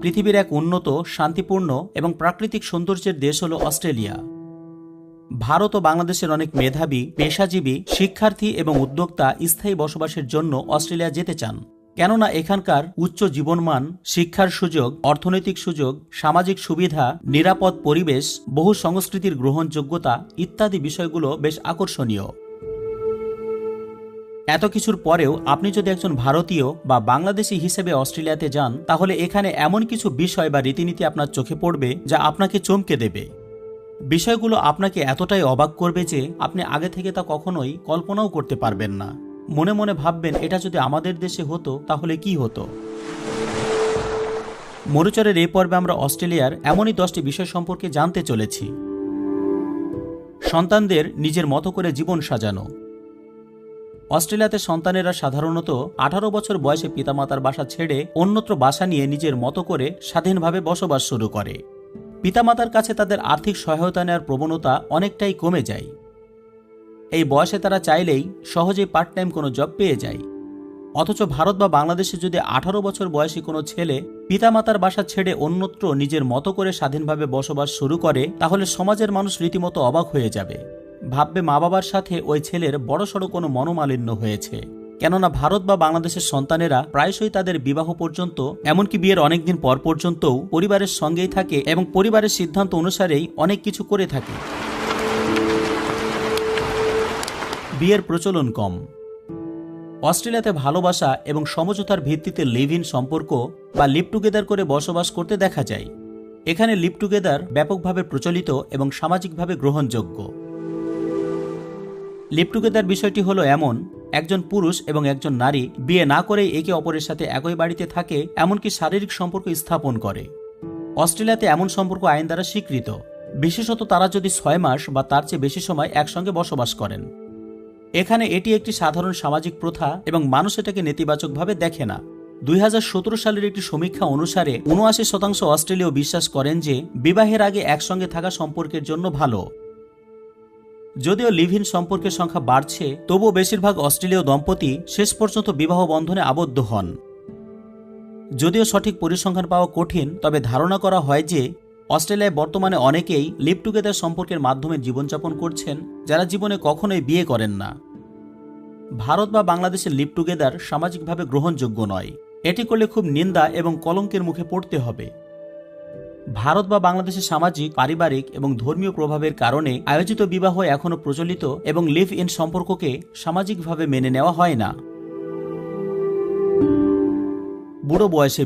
পৃথিবীর এক উন্নত, শান্তিপূর্ণ এবং প্রাকৃতিক সৌন্দর্যের দেশ হল অস্ট্রেলিয়া। ভারত ও বাংলাদেশের অনেক মেধাবী, পেশাজীবী, শিক্ষার্থী এবং উদ্যোক্তা স্থায়ী বসবাসের জন্য অস্ট্রেলিয়া যেতে চান। কেননা এখানকার উচ্চ জীবনমান, শিক্ষার সুযোগ, অর্থনৈতিক সুযোগ, সামাজিক সুবিধা, নিরাপদ পরিবেশ, বহু সংস্কৃতির গ্রহণযোগ্যতা ইত্যাদি বিষয়গুলো বেশ আকর্ষণীয়। এত কিছুর পরেও আপনি যদি একজন ভারতীয় বা বাংলাদেশি হিসেবে অস্ট্রেলিয়াতে যান, তাহলে এখানে এমন কিছু বিষয় বা রীতিনীতি আপনার চোখে পড়বে যা আপনাকে চমকে দেবে। বিষয়গুলো আপনাকে এতটাই অবাক করবে যে আপনি আগে থেকে তা কখনোই কল্পনাও করতে পারবেন না। মনে মনে ভাববেন, এটা যদি আমাদের দেশে হতো তাহলে কি হতো। মরুচরের এই পর্বে আমরা অস্ট্রেলিয়ার এমনই 10টি বিষয় সম্পর্কে জানতে চলেছি। সন্তানদের নিজের মতো করে জীবন সাজানো। অস্ট্রেলিয়াতে সন্তানেরা সাধারণত 18 বছর বয়সে পিতামাতার বাসা ছেড়ে অন্যত্র বাসা নিয়ে নিজের মতো করে স্বাধীনভাবে বসবাস শুরু করে। পিতামাতার কাছে তাদের আর্থিক সহায়তা নেওয়ার প্রবণতা অনেকটাই কমে যায়। এই বয়সে তারা চাইলেই সহজেই পার্ট টাইম কোনো জব পেয়ে যায়। অথচ ভারত বা বাংলাদেশে যদি 18 বছর বয়সী কোনো ছেলে পিতামাতার বাসা ছেড়ে অন্যত্র নিজের মতো করে স্বাধীনভাবে বসবাস শুরু করে, তাহলে সমাজের মানুষ রীতিমতো অবাক হয়ে যাবে। ভাববে মা বাবার সাথে ওই ছেলের বড়সড় কোনো মনোমালিন্য হয়েছে। কেননা ভারত বা বাংলাদেশের সন্তানেরা প্রায়শই তাদের বিবাহ পর্যন্ত, এমনকি বিয়ের অনেকদিন পর পর্যন্তও পরিবারের সঙ্গেই থাকে এবং পরিবারের সিদ্ধান্ত অনুসারেই অনেক কিছু করে থাকে। বিয়ের প্রচলন কম। অস্ট্রেলিয়াতে ভালোবাসা এবং সমঝোতার ভিত্তিতে লিভ ইন সম্পর্ক বা লিভ টুগেদার করে বসবাস করতে দেখা যায়। এখানে লিভ টুগেদার ব্যাপকভাবে প্রচলিত এবং সামাজিকভাবে গ্রহণযোগ্য। লিভ টুগেদার বিষয়টি হলো এমন, একজন পুরুষ এবং একজন নারী বিয়ে না করেই একে অপরের সাথে একই বাড়িতে থাকে, এমনকি শারীরিক সম্পর্ক স্থাপন করে। অস্ট্রেলিয়াতে এমন সম্পর্ক আইন দ্বারা স্বীকৃত, বিশেষত তারা যদি 6 মাস বা তার চেয়ে বেশি সময় একসঙ্গে বসবাস করেন। এখানে এটি একটি সাধারণ সামাজিক প্রথা এবং মানুষ এটাকে নেতিবাচকভাবে দেখে না। 2017 সালের একটি সমীক্ষা অনুসারে 79% অস্ট্রেলীয় বিশ্বাস করেন যে বিবাহের আগে একসঙ্গে থাকা সম্পর্কের জন্য ভালো। যদিও লিভ ইন সম্পর্কের সংখ্যা বাড়ছে, তবুও বেশিরভাগ অস্ট্রেলীয় দম্পতি শেষ পর্যন্ত বিবাহ বন্ধনে আবদ্ধ হন। যদিও সঠিক পরিসংখ্যান পাওয়া কঠিন, তবে ধারণা করা হয় যে অস্ট্রেলিয়ায় বর্তমানে অনেকেই লিভ টুগেদার সম্পর্কের মাধ্যমে জীবনযাপন করছেন যারা জীবনে কখনোই বিয়ে করেন না। ভারত বা বাংলাদেশের লিভ টুগেদার সামাজিকভাবে গ্রহণযোগ্য নয়। এটি করলে খুব নিন্দা এবং কলঙ্কের মুখে পড়তে হবে। ভারত বা বাংলাদেশের সামাজিক, পারিবারিক এবং ধর্মীয় প্রভাবের কারণে আয়োজিত বিবাহ এখনও প্রচলিত এবং লিভ ইন সম্পর্ককে সামাজিকভাবে মেনে নেওয়া হয় না। বুড়ো বয়সে